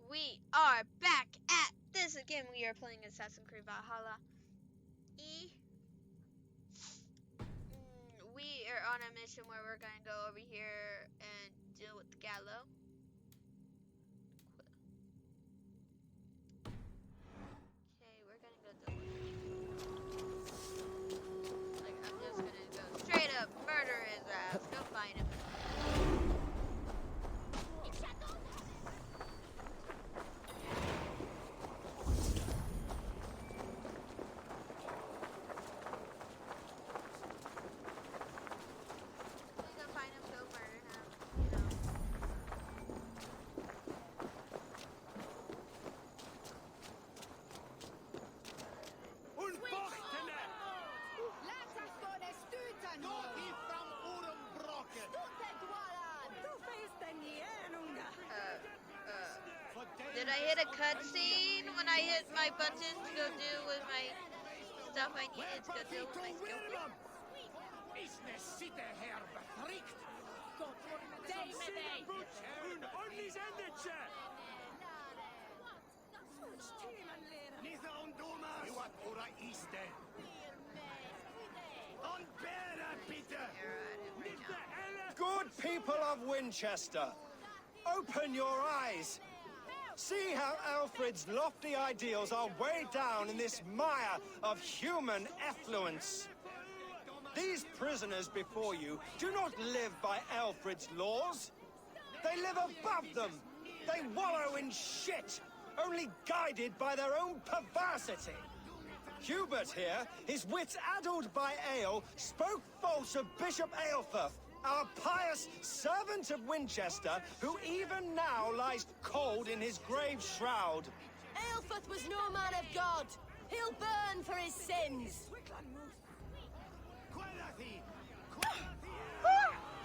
We are back at this again. We are playing Assassin's Creed Valhalla. We are on a mission where we're gonna go over here and deal with the Gallo. Okay, we're gonna go deal with him. Like, I'm just gonna go straight up murder his ass. Go find him. Did I hit a cutscene when I hit my button to go do with my stuff I needed to go do with my skill point? Good people of Winchester, open your eyes. See how Alfred's lofty ideals are weighed down in this mire of human effluence. These prisoners before you do not live by Alfred's laws. They live above them. They wallow in shit, only guided by their own perversity. Hubert here, his wits addled by ale, spoke false of Bishop Aelfirth, our pious servant of Winchester, who even now lies cold in his grave shroud. Aelfirth was no man of God. He'll burn for his sins.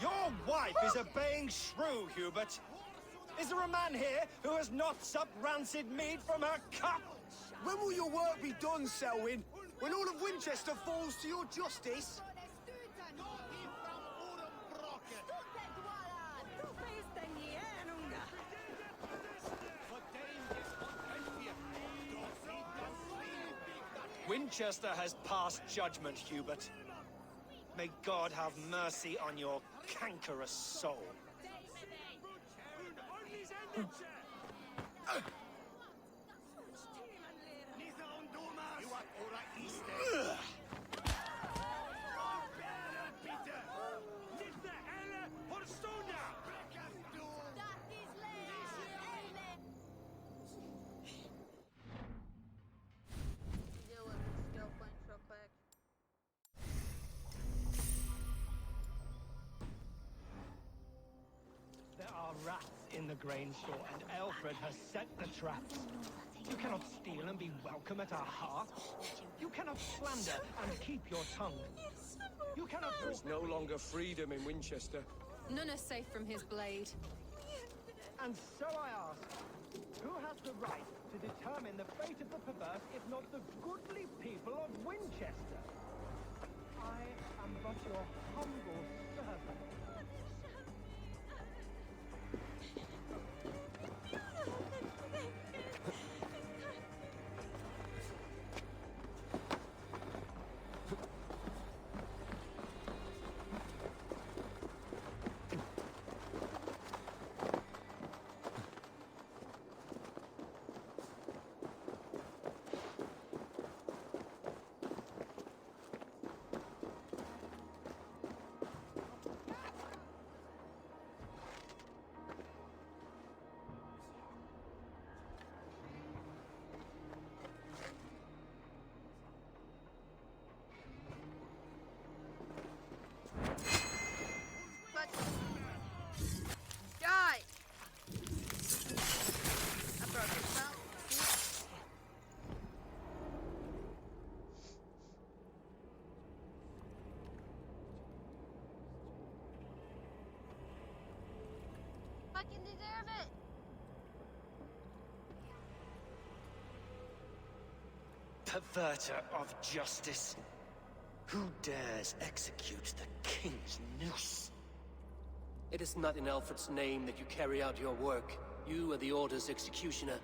Your wife is a baying shrew, Hubert. Is there a man here who has not supped rancid mead from her cup? When will your work be done, Selwyn? When all of Winchester falls to your justice? Winchester has passed judgment, Hubert. May God have mercy on your cankerous soul. There are rats in the grain store, and Alfred has set the traps. You cannot steal and be welcome at our hearth. You cannot slander and keep your tongue. You cannot... There's no longer freedom in Winchester. None are safe from his blade. And so I ask, who has the right to determine the fate of the perverse, if not the goodly people of Winchester? I am but your humble servant. Fucking deserve it. Perverter of justice. Who dares execute the king's noose? It is not in Alfred's name that you carry out your work. You are the Order's executioner.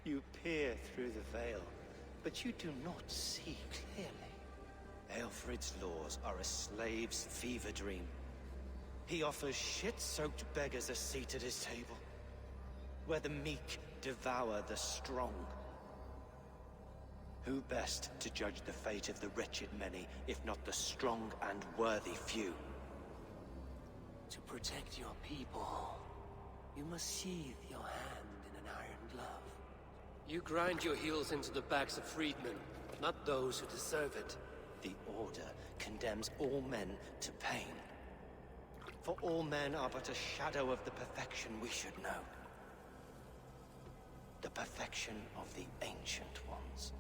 You peer through the veil, but you do not see clearly. Aelfred's laws are a slave's fever dream. He offers shit-soaked beggars a seat at his table, where the meek devour the strong. Who best to judge the fate of the wretched many, if not the strong and worthy few? To protect your people, you must sheathe your hand in an iron glove. You grind your heels into the backs of freedmen, not those who deserve it. The Order condemns all men to pain. For all men are but a shadow of the perfection we should know. The perfection of the Ancient Ones.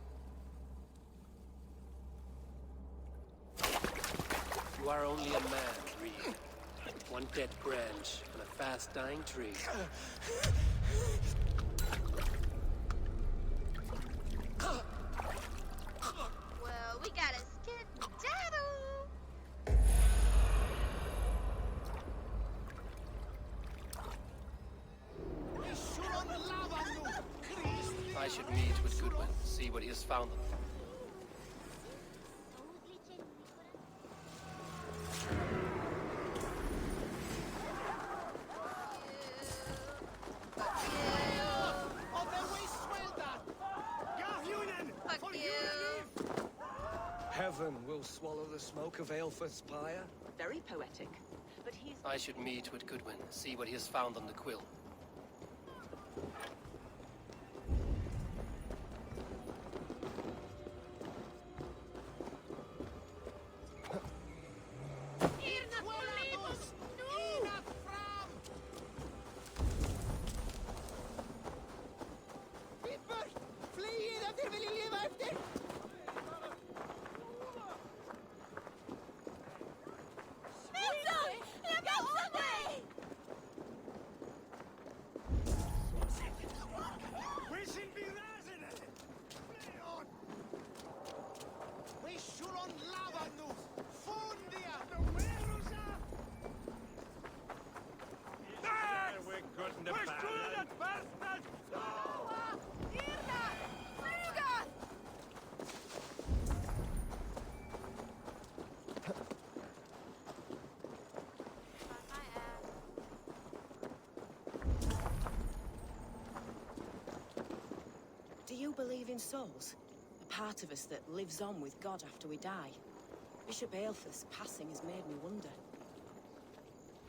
You are only a man, Reed. One dead branch on a fast-dying tree. Well, we gotta skedaddle. I should meet with Goodwin, see what he has found them. Fuck you. Heaven will swallow the smoke of Aelfred's pyre. Very poetic. But he's... I should meet with Goodwin, see what he has found on the quill. Do you believe in souls? A part of us that lives on with God after we die? Bishop Aelfred's passing has made me wonder.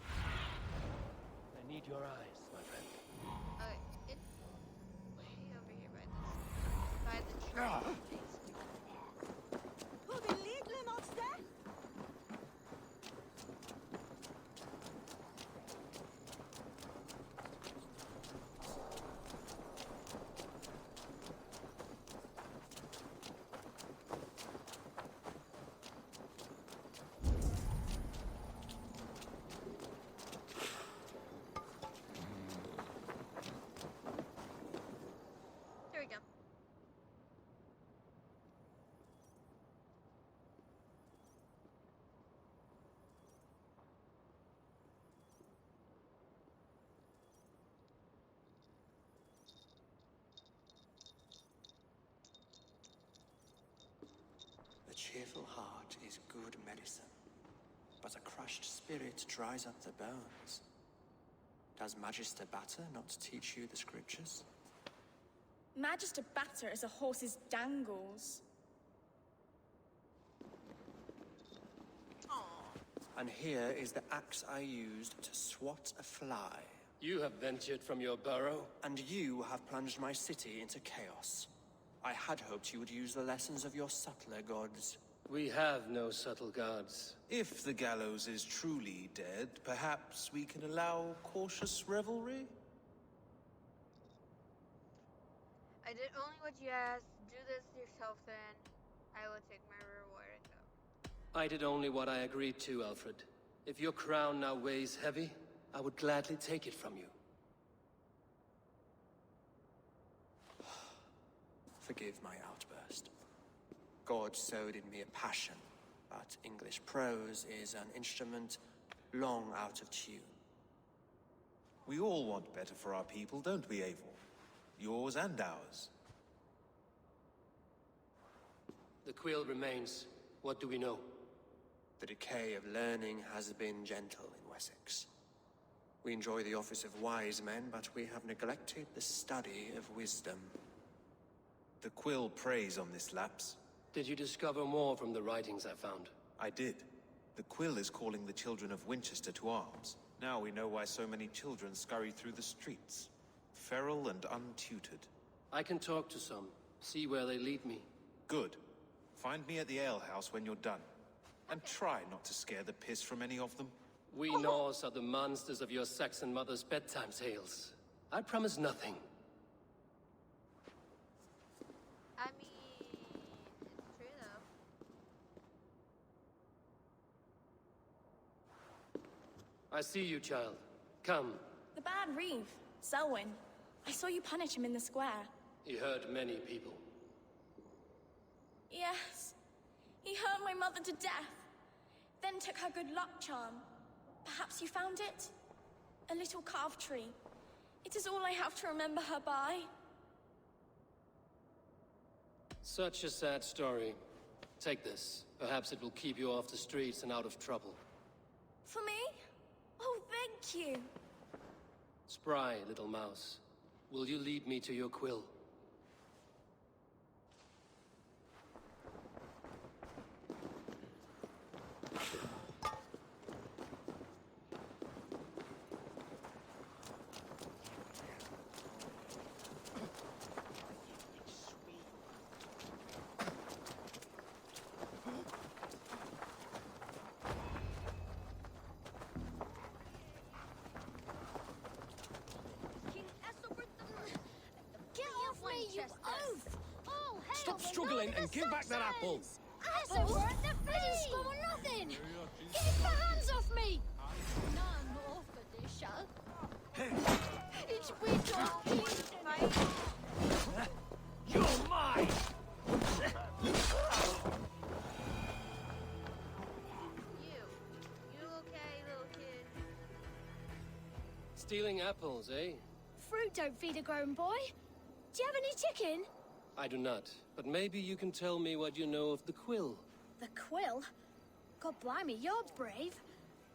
I need your eyes, my friend. It's way over here by the church. There we go. A cheerful heart is good medicine, but a crushed spirit dries up the bones. Does Magister Batter not teach you the scriptures? Magister Batter is a horse's dangles. And here is the axe I used to swat a fly. You have ventured from your burrow. And you have plunged my city into chaos. I had hoped you would use the lessons of your subtler gods. We have no subtle gods. If the gallows is truly dead, perhaps we can allow cautious revelry? I did only what you asked. Do this yourself then. I will take my reward and go. I did only what I agreed to, Alfred. If your crown now weighs heavy, I would gladly take it from you. Forgive my outburst. God sowed in me a passion, but English prose is an instrument long out of tune. We all want better for our people, don't we, Eivor? Yours and ours. The quill remains. What do we know? The decay of learning has been gentle in Wessex. We enjoy the office of wise men, but we have neglected the study of wisdom. The quill preys on this lapse. Did you discover more from the writings I found? I did. The quill is calling the children of Winchester to arms. Now we know why so many children scurry through the streets. Feral and untutored. I can talk to some, see where they lead me. Good. Find me at the alehouse when you're done. And try not to scare the piss from any of them. We Norse are the monsters of your Saxon mother's bedtime tales. I promise nothing. I mean, it's true though. I see you, child. Come. The bad Reeve, Selwyn. I saw you punish him in the square. He hurt many people. Yes. He hurt my mother to death. Then took her good luck charm. Perhaps you found it? A little carved tree. It is all I have to remember her by. Such a sad story. Take this. Perhaps it will keep you off the streets and out of trouble. For me? Oh, thank you. Spry, little mouse. Will you lead me to your quill? Stop struggling and give back that apple! Apple? I didn't score nothing! Get your hands off me! None off of this show. It's with your feet. You're mine! You okay, little kid? Stealing apples, eh? Fruit don't feed a grown boy. Do you have any chicken? I do not, but maybe you can tell me what you know of the quill. The quill? God blimey, you're brave.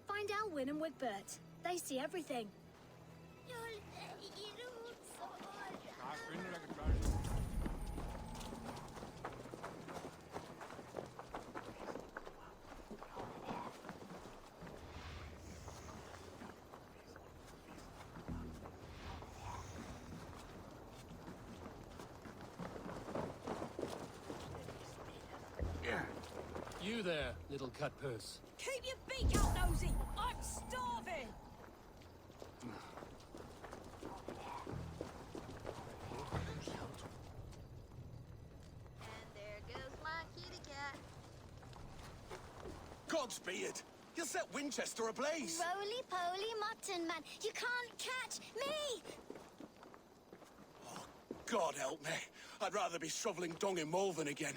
Find Alwyn and Wigbert. They see everything. You there, little cut purse. Keep your beak out, nosy! I'm starving! And there goes my kitty cat. Gods be it! You'll set Winchester ablaze! Roly-poly mutton man, you can't catch me! Oh, God help me. I'd rather be shoveling dung in Malvern again.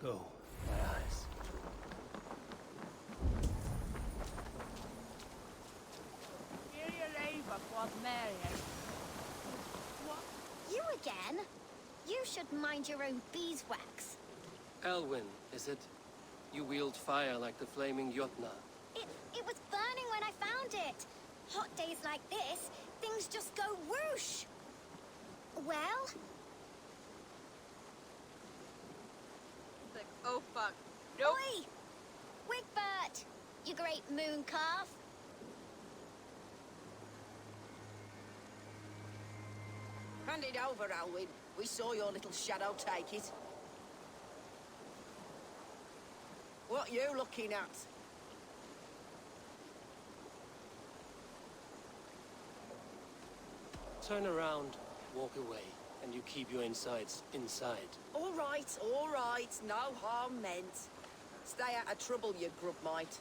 Go, my eyes. You again? You should mind your own beeswax. Elwyn, is it? You wield fire like the flaming Jotna. It was burning when I found it. Hot days like this, things just go whoosh. Well? It's like, oh fuck. Nope. Oi! Wigbert! You great moon calf. Hand it over, Alwyn. We saw your little shadow take it. What you looking at? Turn around, walk away, and you keep your insides inside. All right, no harm meant. Stay out of trouble, you grub mite.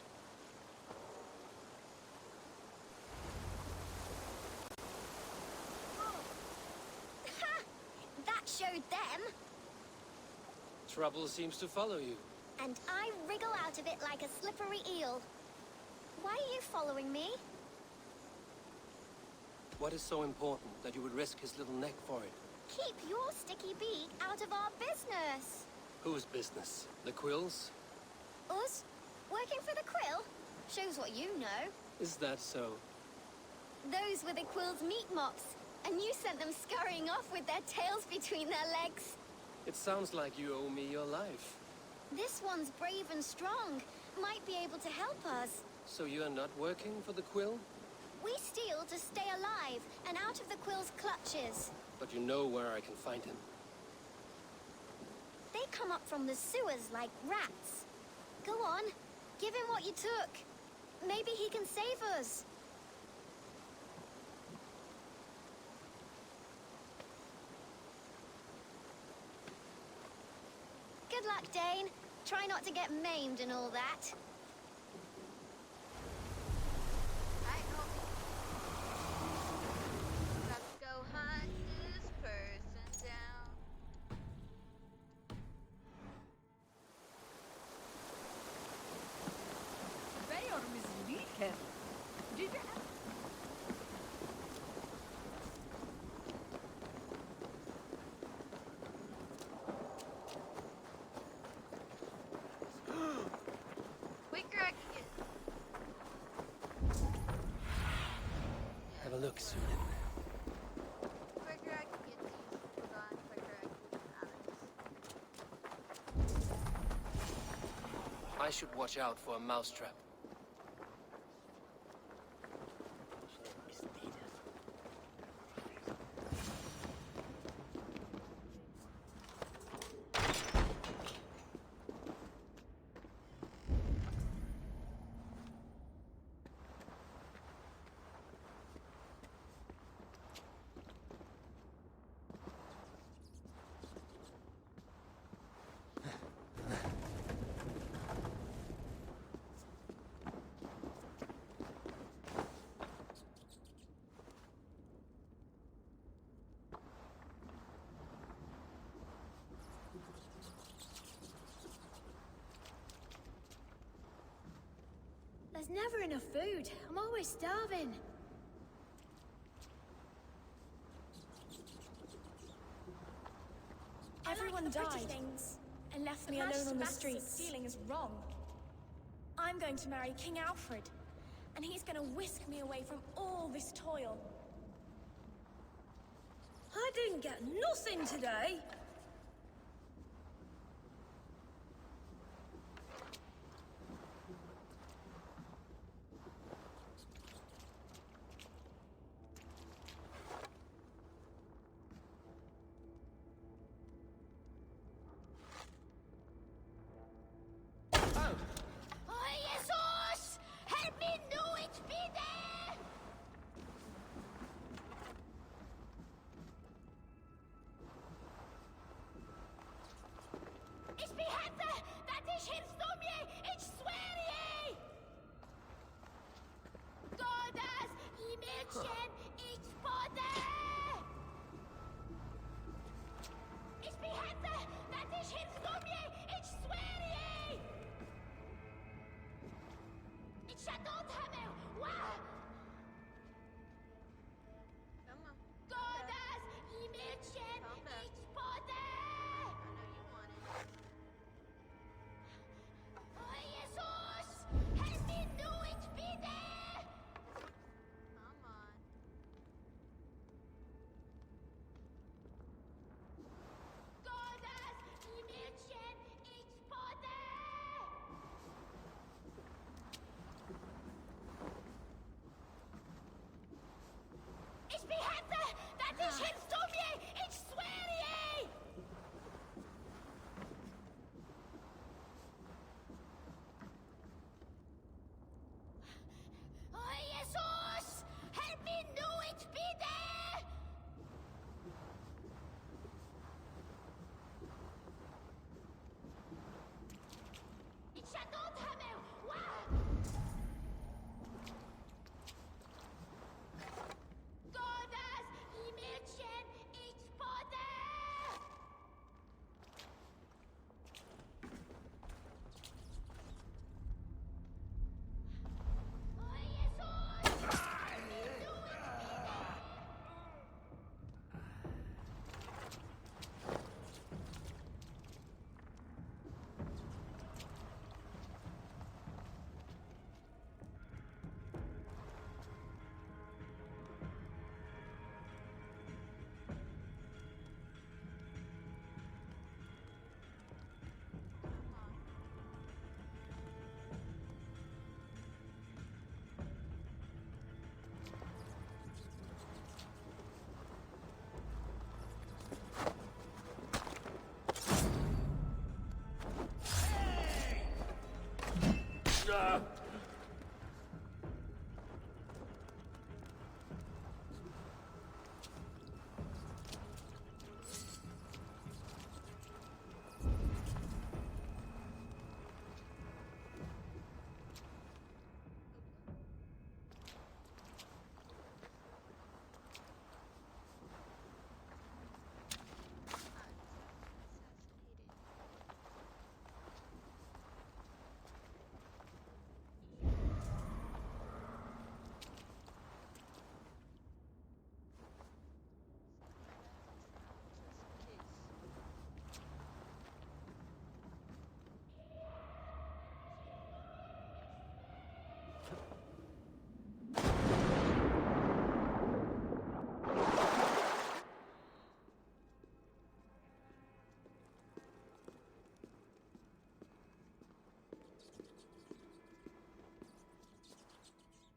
That showed them. Trouble seems to follow you. And I wriggle out of it like a slippery eel. Why are you following me? What is so important that you would risk his little neck for it? Keep your sticky beak out of our business. Whose business? The Quill's? Us? Working for the Quill? Shows what you know. Is that so? Those were the Quill's meat mops, and you sent them scurrying off with their tails between their legs. It sounds like you owe me your life. This one's brave and strong. Might be able to help us. So you are not working for the Quill? We steal to stay alive and out of the Quill's clutches. But you know where I can find him. They come up from the sewers like rats. Go on, give him what you took. Maybe he can save us. Good luck, Dane. Try not to get maimed and all that. Alright, homie. Let's go hunt this person down. Quicker I can get. Have a look, Susan. Quicker I can get these gone. Quicker I can get out of this. I should watch out for a mousetrap. There's never enough food. I'm always starving. Everyone died and left me alone on the streets. Stealing is wrong. I'm going to marry King Alfred, and he's going to whisk me away from all this toil. I didn't get nothing today. Oh, Jesus! Help me do it, bitte! Ich behände, dass ich hilfst du mir! Ich schwöre je! Gottes Himmelchen, ich bode! Ich behände, dass ich hilfst du mir! Ich schwöre je! Ich don't have it! Wow! Come on. Gottes Himmelchen, ich bode! I know you want it. Oh, Jesus! Help me do it, bitte! Come on. Gottes Himmelchen, ich bode!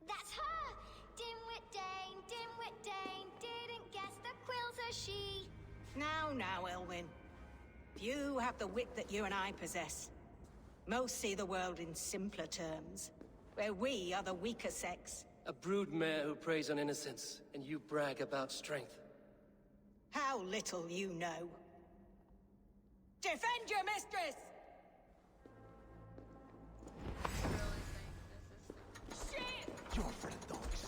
That's her! Dimwit Dane, didn't guess the quill's a she. Now, Elwyn. Few have the wit that you and I possess. Most see the world in simpler terms, where we are the weaker sex. A broodmare who preys on innocence, and you brag about strength. How little you know. Defend your mistress! You're for the dogs.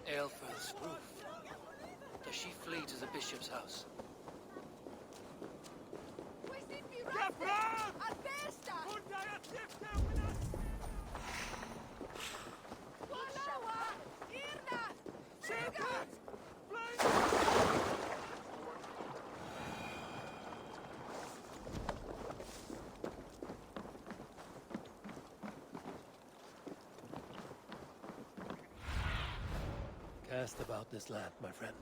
Aelfir's roof. Does she flee to the bishop's house? Cast about this land, my friend.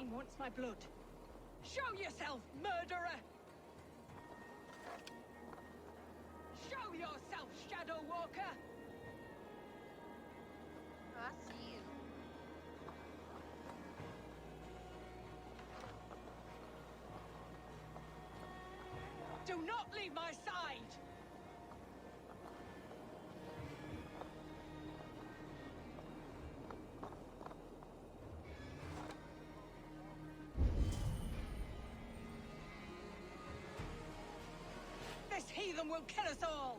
Wayne wants my blood. Show yourself, murderer! Show yourself, Shadow Walker! I see you. Do not leave my side! This heathen will kill us all!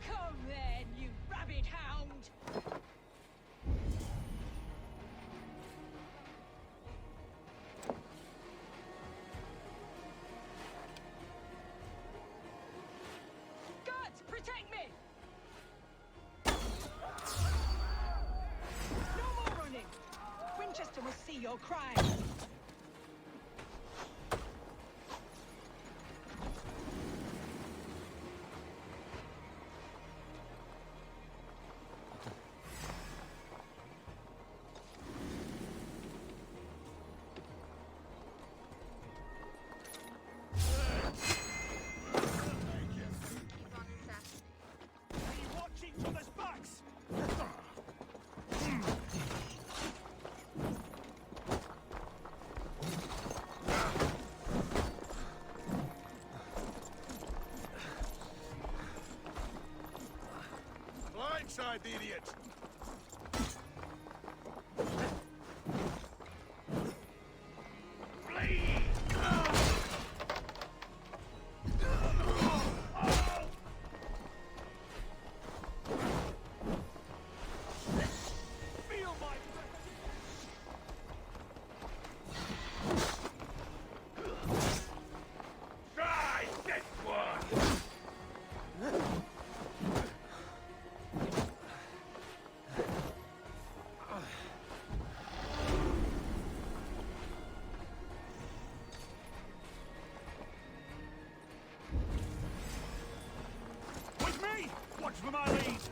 Come then, you rabid hound! Guards, protect me! No more running! Winchester will see your crime! Keep on assassinating. Watch each other's backs! Blindside the idiot! Feel my try this one! With me! Watch for my lead!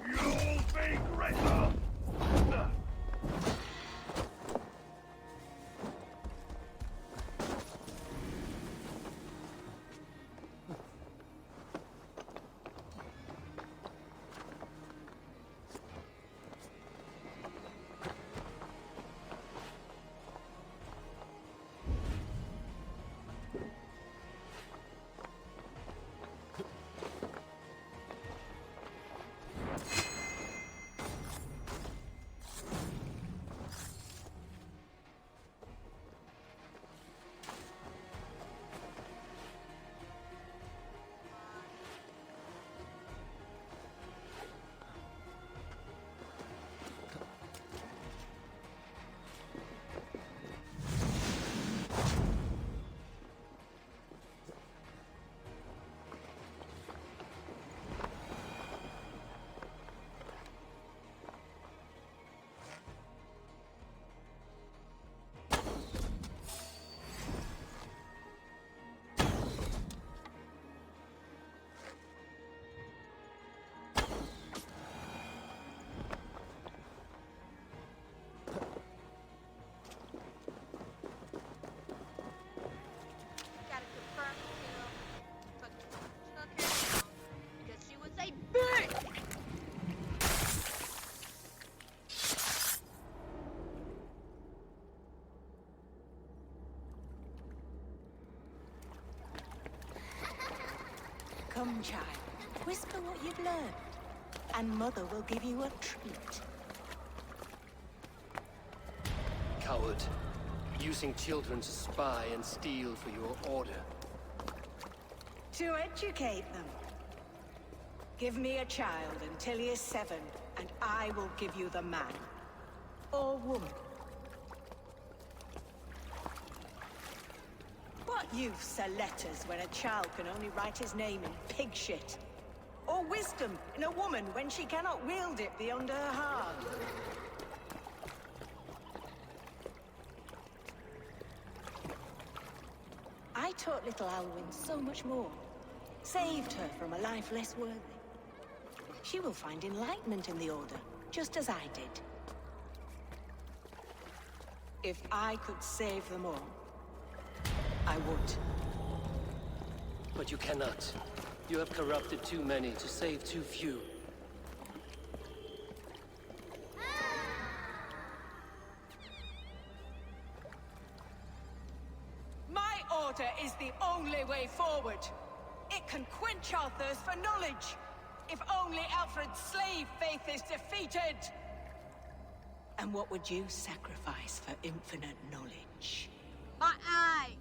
You'll be grateful! Gotta confirm the kill. But took her down because she was a bitch! Come, child. Whisper what you've learned, and Mother will give you a treat. Coward. Using children to spy and steal for your order. To educate them. Give me a child until he is 7, and I will give you the man. Or woman. Youths are letters when a child can only write his name in pig shit. Or wisdom in a woman when she cannot wield it beyond her heart. I taught little Alwyn so much more. Saved her from a life less worthy. She will find enlightenment in the Order, just as I did. If I could save them all, I would. But you cannot. You have corrupted too many to save too few. My order is the only way forward. It can quench our thirst for knowledge. If only Alfred's slave faith is defeated. And what would you sacrifice for infinite knowledge? My eye!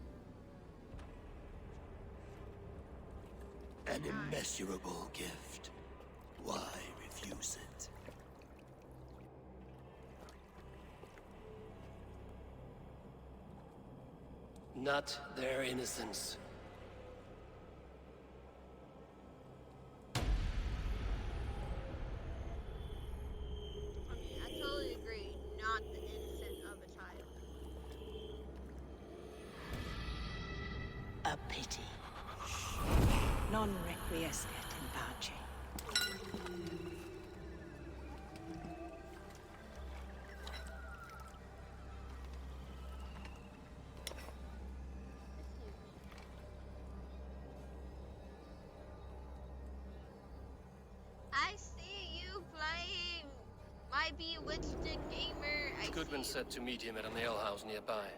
An immeasurable gift. Why refuse it? Not their innocence. I mean, I totally agree. Not the innocent of a child. A pity. Non requiescat in pace. I see you playing My Bewitched Gamer. Goodman said to meet him at an alehouse nearby.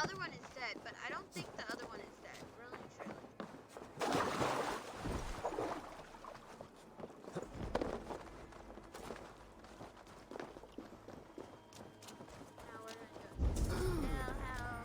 Other one is dead, but I don't think the other one is dead. Really, truly. Now we're gonna go to the house.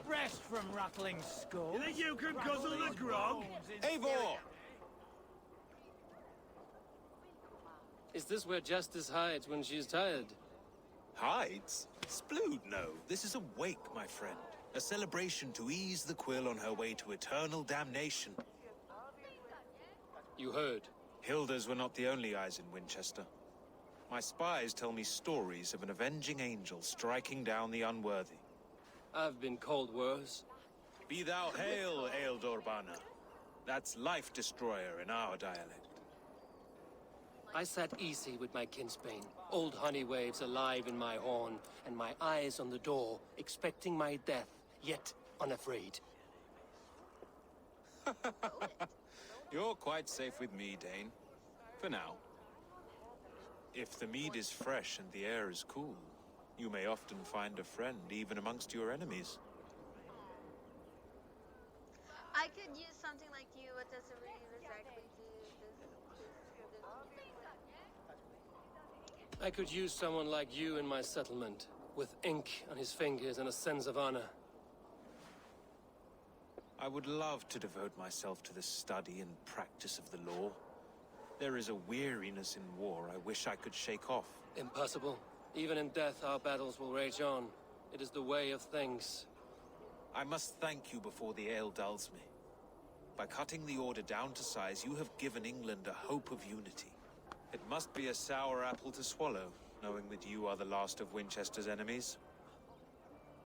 Rest from rattling skulls. You think you can guzzle the grog? Eivor! Is this where Justice hides when she's tired? Hides? Splood, no. This is a wake, my friend. A celebration to ease the quill on her way to eternal damnation. You heard. Hilda's were not the only eyes in Winchester. My spies tell me stories of an avenging angel striking down the unworthy. I've been called worse. Be thou hail, Ealdor Bana. That's Life Destroyer in our dialect. I sat easy with my kinsbane, old honey waves alive in my horn, and my eyes on the door, expecting my death, yet unafraid. You're quite safe with me, Dane. For now. If the mead is fresh and the air is cool, you may often find a friend even amongst your enemies. I could use something like you. What does it exactly do? I could use someone like you in my settlement, with ink on his fingers and a sense of honor. I would love to devote myself to the study and practice of the law. There is a weariness in war I wish I could shake off. Impossible. Even in death, our battles will rage on. It is the way of things. I must thank you before the ale dulls me. By cutting the Order down to size, you have given England a hope of unity. It must be a sour apple to swallow, knowing that you are the last of Winchester's enemies.